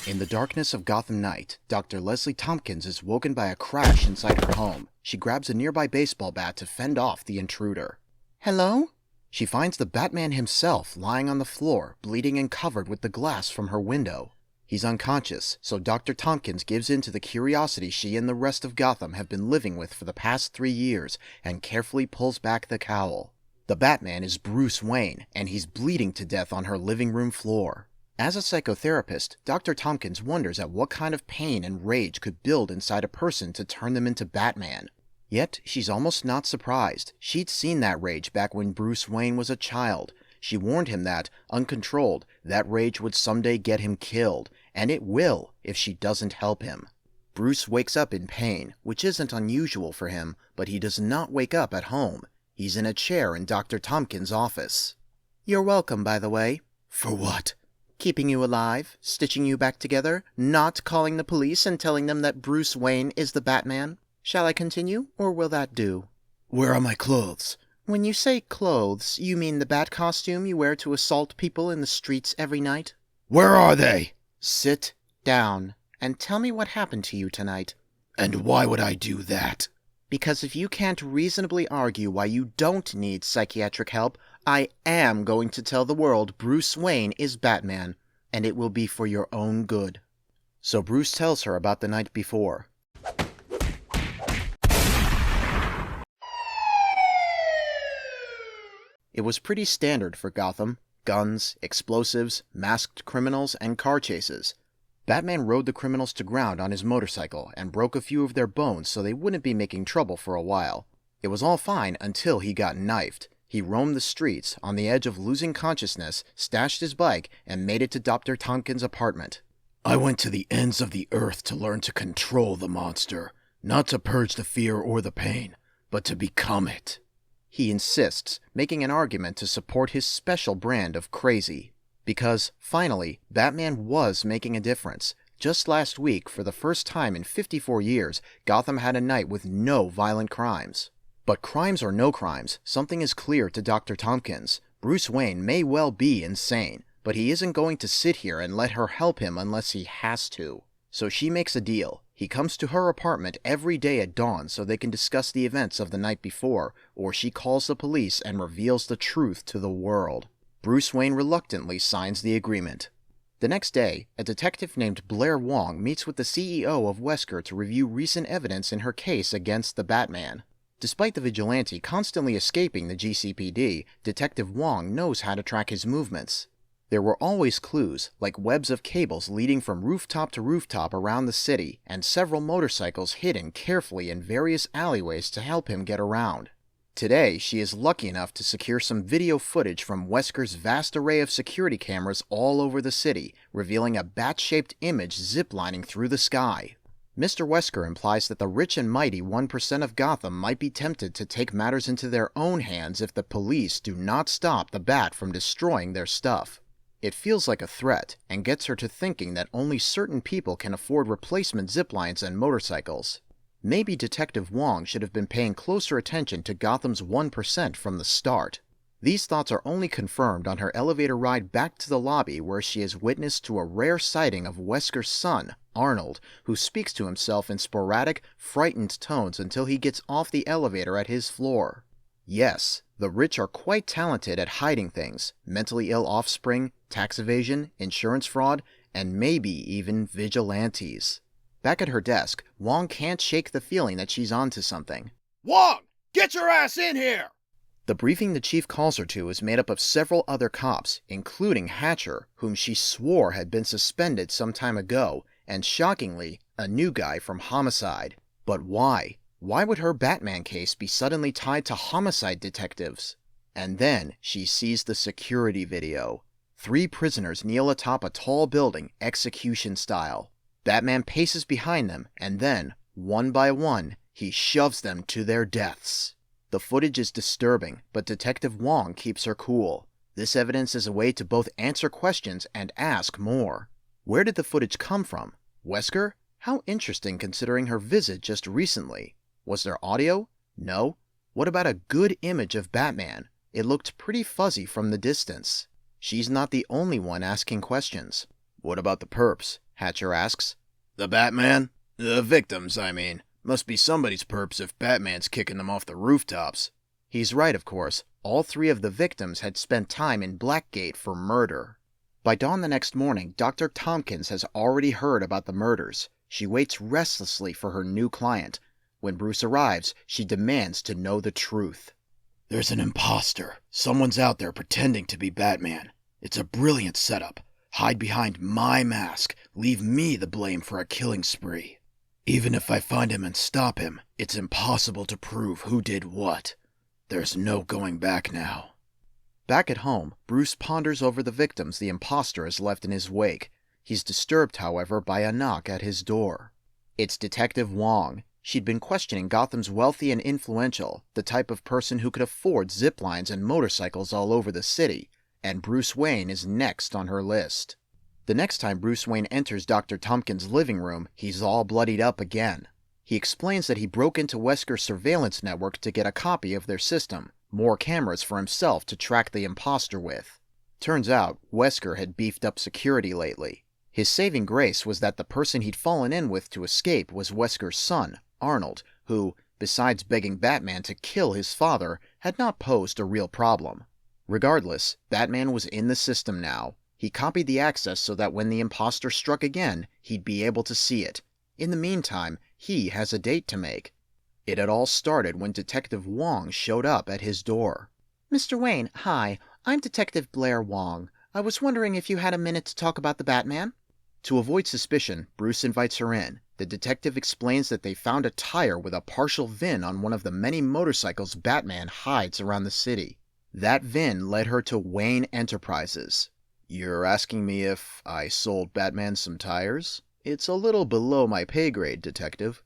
In the darkness of Gotham night, Dr. Leslie Tompkins is woken by a crash inside her home. She grabs a nearby baseball bat to fend off the intruder. Hello? She finds the Batman himself lying on the floor, bleeding and covered with the glass from her window. He's unconscious, so Dr. Tompkins gives in to the curiosity she and the rest of Gotham have been living with for the past 3 years and carefully pulls back the cowl. The Batman is Bruce Wayne, and he's bleeding to death on her living room floor. As a psychotherapist, Dr. Tompkins wonders at what kind of pain and rage could build inside a person to turn them into Batman. Yet, she's almost not surprised. She'd seen that rage back when Bruce Wayne was a child. She warned him that, uncontrolled, that rage would someday get him killed, and it will if she doesn't help him. Bruce wakes up in pain, which isn't unusual for him, but he does not wake up at home. He's in a chair in Dr. Tompkins' office. You're welcome, by the way. For what? Keeping you alive, stitching you back together, not calling the police and telling them that Bruce Wayne is the Batman. Shall I continue, or will that do? Where are my clothes? When you say clothes, you mean the bat costume you wear to assault people in the streets every night? Where are they? Sit down, and tell me what happened to you tonight. And why would I do that? Because if you can't reasonably argue why you don't need psychiatric help, I am going to tell the world Bruce Wayne is Batman, and it will be for your own good. So Bruce tells her about the night before. It was pretty standard for Gotham. Guns, explosives, masked criminals, and car chases. Batman rode the criminals to ground on his motorcycle and broke a few of their bones so they wouldn't be making trouble for a while. It was all fine until he got knifed. He roamed the streets, on the edge of losing consciousness, stashed his bike, and made it to Dr. Tompkins' apartment. I went to the ends of the earth to learn to control the monster, not to purge the fear or the pain, but to become it. He insists, making an argument to support his special brand of crazy. Because, finally, Batman was making a difference. Just last week, for the first time in 54 years, Gotham had a night with no violent crimes. But crimes or no crimes, something is clear to Dr. Tompkins. Bruce Wayne may well be insane, but he isn't going to sit here and let her help him unless he has to. So she makes a deal. He comes to her apartment every day at dawn so they can discuss the events of the night before, or she calls the police and reveals the truth to the world. Bruce Wayne reluctantly signs the agreement. The next day, a detective named Blair Wong meets with the CEO of Wesker to review recent evidence in her case against the Batman. Despite the vigilante constantly escaping the GCPD, Detective Wong knows how to track his movements. There were always clues, like webs of cables leading from rooftop to rooftop around the city, and several motorcycles hidden carefully in various alleyways to help him get around. Today, she is lucky enough to secure some video footage from Wesker's vast array of security cameras all over the city, revealing a bat-shaped image ziplining through the sky. Mr. Wesker implies that the rich and mighty 1% of Gotham might be tempted to take matters into their own hands if the police do not stop the bat from destroying their stuff. It feels like a threat, and gets her to thinking that only certain people can afford replacement ziplines and motorcycles. Maybe Detective Wong should have been paying closer attention to Gotham's 1% from the start. These thoughts are only confirmed on her elevator ride back to the lobby where she is witness to a rare sighting of Wesker's son, Arnold, who speaks to himself in sporadic, frightened tones until he gets off the elevator at his floor. Yes, the rich are quite talented at hiding things, mentally ill offspring, tax evasion, insurance fraud, and maybe even vigilantes. Back at her desk, Wong can't shake the feeling that she's onto something. Wong, get your ass in here! The briefing the chief calls her to is made up of several other cops, including Hatcher, whom she swore had been suspended some time ago, and shockingly, a new guy from Homicide. But why? Why would her Batman case be suddenly tied to homicide detectives? And then she sees the security video. 3 prisoners kneel atop a tall building, execution style. Batman paces behind them, and then, one by one, he shoves them to their deaths. The footage is disturbing, but Detective Wong keeps her cool. This evidence is a way to both answer questions and ask more. Where did the footage come from? Wesker? How interesting considering her visit just recently. Was there audio? No. What about a good image of Batman? It looked pretty fuzzy from the distance. She's not the only one asking questions. What about the perps? Hatcher asks. The Batman? The victims, I mean. Must be somebody's perps if Batman's kicking them off the rooftops. He's right, of course. All 3 of the victims had spent time in Blackgate for murder. By dawn the next morning, Dr. Tompkins has already heard about the murders. She waits restlessly for her new client. When Bruce arrives, she demands to know the truth. There's an imposter. Someone's out there pretending to be Batman. It's a brilliant setup. Hide behind my mask. Leave me the blame for a killing spree. Even if I find him and stop him, it's impossible to prove who did what. There's no going back now. Back at home, Bruce ponders over the victims the imposter has left in his wake. He's disturbed, however, by a knock at his door. It's Detective Wong. She'd been questioning Gotham's wealthy and influential, the type of person who could afford zip lines and motorcycles all over the city, and Bruce Wayne is next on her list. The next time Bruce Wayne enters Dr. Tompkins' living room, he's all bloodied up again. He explains that he broke into Wesker's surveillance network to get a copy of their system, more cameras for himself to track the imposter with. Turns out, Wesker had beefed up security lately. His saving grace was that the person he'd fallen in with to escape was Wesker's son, Arnold, who, besides begging Batman to kill his father, had not posed a real problem. Regardless, Batman was in the system now. He copied the access so that when the imposter struck again, he'd be able to see it. In the meantime, he has a date to make. It had all started when Detective Wong showed up at his door. "Mr. Wayne, hi. I'm Detective Blair Wong. I was wondering if you had a minute to talk about the Batman?" To avoid suspicion, Bruce invites her in. The detective explains that they found a tire with a partial VIN on one of the many motorcycles Batman hides around the city. That VIN led her to Wayne Enterprises. "You're asking me if I sold Batman some tires? It's a little below my pay grade, Detective."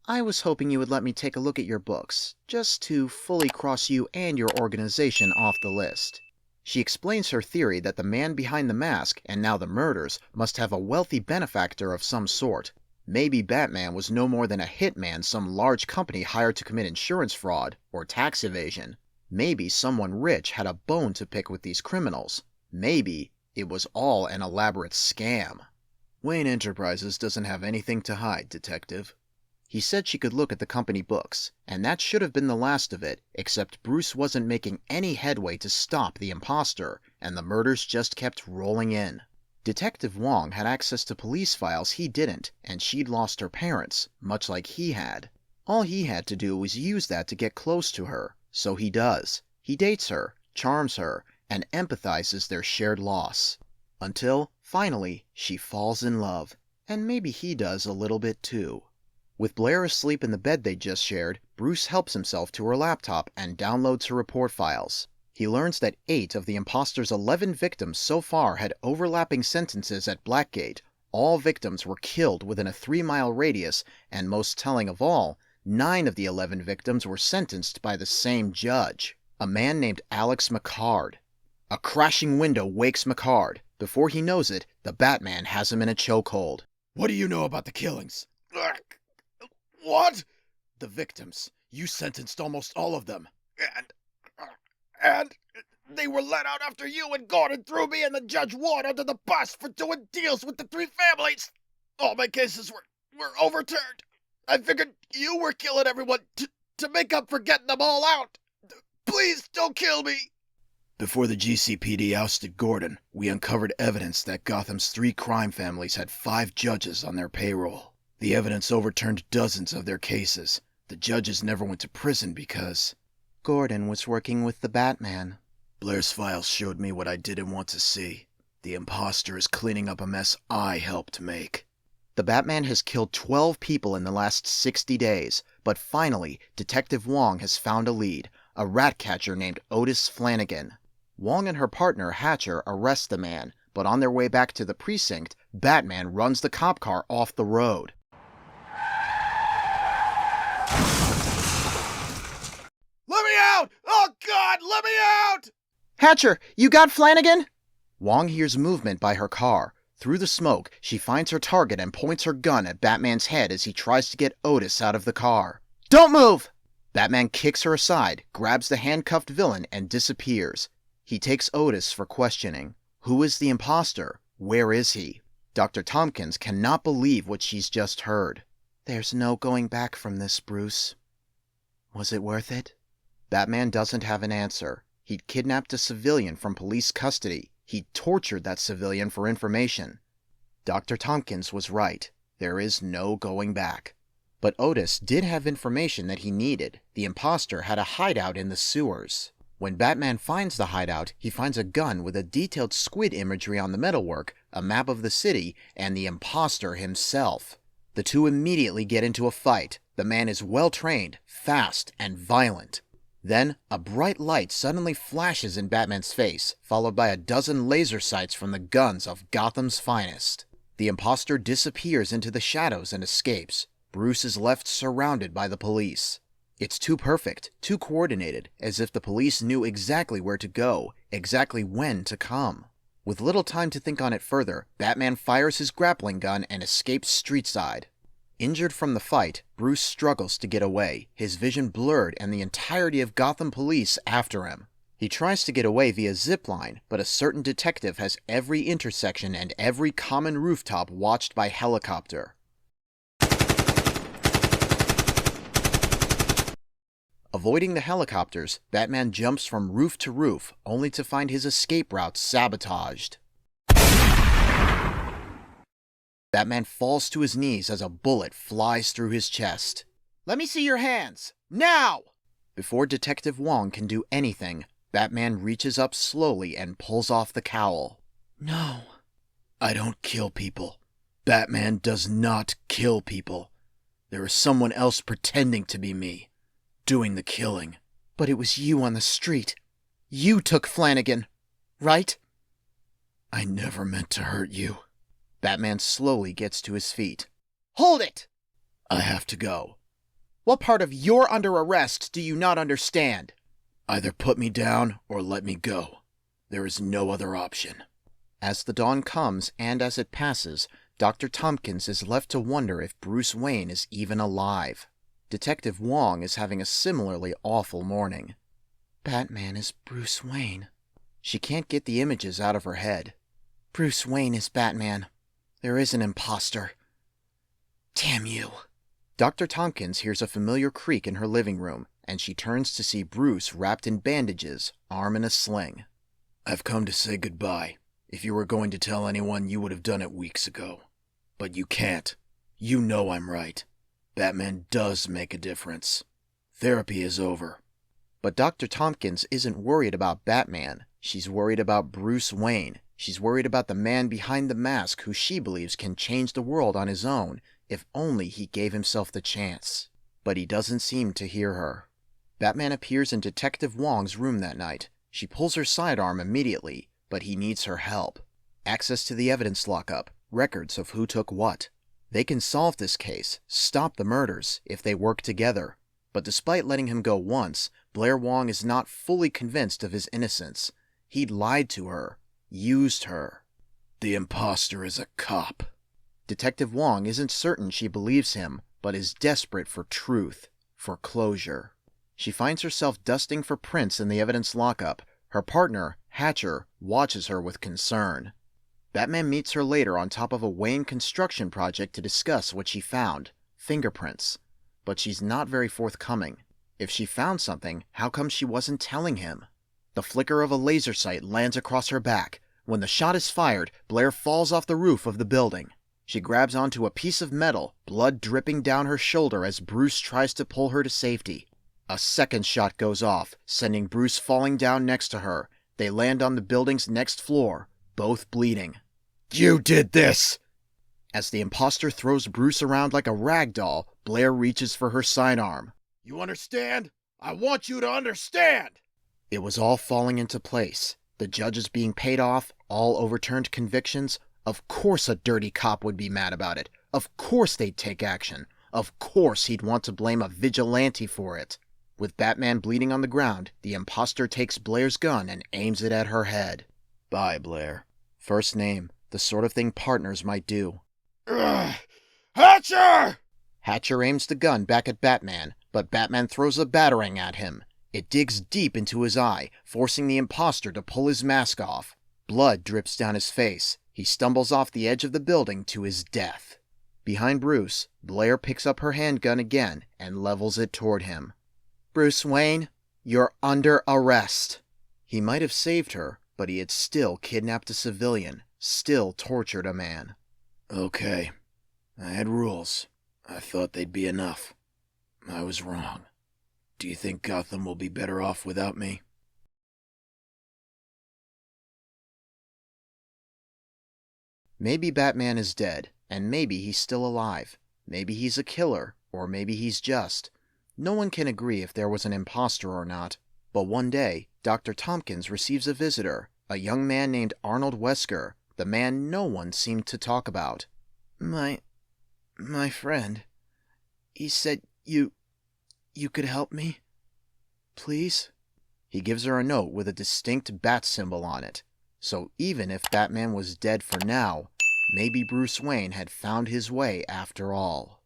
"I was hoping you would let me take a look at your books, just to fully cross you and your organization off the list." She explains her theory that the man behind the mask, and now the murders, must have a wealthy benefactor of some sort. Maybe Batman was no more than a hitman some large company hired to commit insurance fraud or tax evasion. Maybe someone rich had a bone to pick with these criminals. Maybe it was all an elaborate scam. "Wayne Enterprises doesn't have anything to hide, Detective." He said she could look at the company books, and that should have been the last of it, except Bruce wasn't making any headway to stop the imposter, and the murders just kept rolling in. Detective Wong had access to police files he didn't, and she'd lost her parents, much like he had. All he had to do was use that to get close to her, so he does. He dates her, charms her, and empathizes their shared loss. Until, finally, she falls in love, and maybe he does a little bit too. With Blair asleep in the bed they just shared, Bruce helps himself to her laptop and downloads her report files. He learns that 8 of the imposter's 11 victims so far had overlapping sentences at Blackgate. All victims were killed within a 3-mile radius, and most telling of all, 9 of the 11 victims were sentenced by the same judge, a man named Alex McCard. A crashing window wakes McCard. Before he knows it, the Batman has him in a chokehold. "What do you know about the killings?" "What?" "The victims. You sentenced almost all of them." And they were let out after you and Gordon threw me and the judge Ward under the bus for doing deals with the 3 families. All my cases were overturned. I figured you were killing everyone to make up for getting them all out. Please don't kill me." Before the GCPD ousted Gordon, we uncovered evidence that Gotham's 3 crime families had 5 judges on their payroll. The evidence overturned dozens of their cases. The judges never went to prison because Gordon was working with the Batman. Blair's files showed me what I didn't want to see. The imposter is cleaning up a mess I helped make. The Batman has killed 12 people in the last 60 days, but finally, Detective Wong has found a lead, a rat catcher named Otis Flanagan. Wong and her partner, Hatcher, arrest the man, but on their way back to the precinct, Batman runs the cop car off the road. "Let me out! Oh, God, let me out!" "Hatcher, you got Flanagan?" Wong hears movement by her car. Through the smoke, she finds her target and points her gun at Batman's head as he tries to get Otis out of the car. "Don't move!" Batman kicks her aside, grabs the handcuffed villain, and disappears. He takes Otis for questioning. Who is the imposter? Where is he? Dr. Tompkins cannot believe what she's just heard. There's no going back from this, Bruce. Was it worth it? Batman doesn't have an answer. He'd kidnapped a civilian from police custody. He'd tortured that civilian for information. Dr. Tompkins was right. There is no going back. But Otis did have information that he needed. The imposter had a hideout in the sewers. When Batman finds the hideout, he finds a gun with a detailed squid imagery on the metalwork, a map of the city, and the imposter himself. The two immediately get into a fight. The man is well-trained, fast, and violent. Then, a bright light suddenly flashes in Batman's face, followed by a dozen laser sights from the guns of Gotham's finest. The imposter disappears into the shadows and escapes. Bruce is left surrounded by the police. It's too perfect, too coordinated, as if the police knew exactly where to go, exactly when to come. With little time to think on it further, Batman fires his grappling gun and escapes streetside. Injured from the fight, Bruce struggles to get away, his vision blurred and the entirety of Gotham police after him. He tries to get away via zipline, but a certain detective has every intersection and every common rooftop watched by helicopter. Avoiding the helicopters, Batman jumps from roof to roof, only to find his escape route sabotaged. Batman falls to his knees as a bullet flies through his chest. Let me see your hands! Now! Before Detective Wong can do anything, Batman reaches up slowly and pulls off the cowl. No. I don't kill people. Batman does not kill people. There is someone else pretending to be me, doing the killing. But it was you on the street. You took Flanagan, right? I never meant to hurt you. Batman slowly gets to his feet. Hold it! I have to go. What part of "you're under arrest" do you not understand? Either put me down or let me go. There is no other option. As the dawn comes and as it passes, Dr. Tompkins is left to wonder if Bruce Wayne is even alive. Detective Wong is having a similarly awful morning. Batman is Bruce Wayne. She can't get the images out of her head. Bruce Wayne is Batman. There is an imposter. Damn you. Dr. Tompkins hears a familiar creak in her living room, and she turns to see Bruce wrapped in bandages, arm in a sling. I've come to say goodbye. If you were going to tell anyone, you would have done it weeks ago. But you can't. You know I'm right. Batman does make a difference. Therapy is over. But Dr. Tompkins isn't worried about Batman. She's worried about Bruce Wayne. She's worried about the man behind the mask who she believes can change the world on his own, if only he gave himself the chance. But he doesn't seem to hear her. Batman appears in Detective Wong's room that night. She pulls her sidearm immediately, but he needs her help. Access to the evidence lockup, records of who took what. They can solve this case, stop the murders, if they work together. But despite letting him go once, Blair Wong is not fully convinced of his innocence. He'd lied to her, used her. The imposter is a cop. Detective Wong isn't certain she believes him, but is desperate for truth, for closure. She finds herself dusting for prints in the evidence lockup. Her partner, Hatcher, watches her with concern. Batman meets her later on top of a Wayne construction project to discuss what she found, fingerprints. But she's not very forthcoming. If she found something, how come she wasn't telling him? The flicker of a laser sight lands across her back. When the shot is fired, Blair falls off the roof of the building. She grabs onto a piece of metal, blood dripping down her shoulder as Bruce tries to pull her to safety. A second shot goes off, sending Bruce falling down next to her. They land on the building's next floor, both bleeding. You did this! As the imposter throws Bruce around like a rag doll, Blair reaches for her sidearm. You understand? I want you to understand! It was all falling into place. The judges being paid off, all overturned convictions. Of course a dirty cop would be mad about it. Of course they'd take action. Of course he'd want to blame a vigilante for it. With Batman bleeding on the ground, the imposter takes Blair's gun and aims it at her head. Bye, Blair. First name, the sort of thing partners might do. Hatcher! Hatcher aims the gun back at Batman, but Batman throws a batarang at him. It digs deep into his eye, forcing the imposter to pull his mask off. Blood drips down his face. He stumbles off the edge of the building to his death. Behind Bruce, Blair picks up her handgun again and levels it toward him. Bruce Wayne, you're under arrest. He might have saved her, but he had still kidnapped a civilian, still tortured a man. Okay. I had rules. I thought they'd be enough. I was wrong. Do you think Gotham will be better off without me? Maybe Batman is dead, and maybe he's still alive. Maybe he's a killer, or maybe he's just. No one can agree if there was an imposter or not. But one day, Dr. Tompkins receives a visitor, a young man named Arnold Wesker, the man no one seemed to talk about. My friend, he said you could help me? Please? He gives her a note with a distinct bat symbol on it. So even if Batman was dead for now, maybe Bruce Wayne had found his way after all.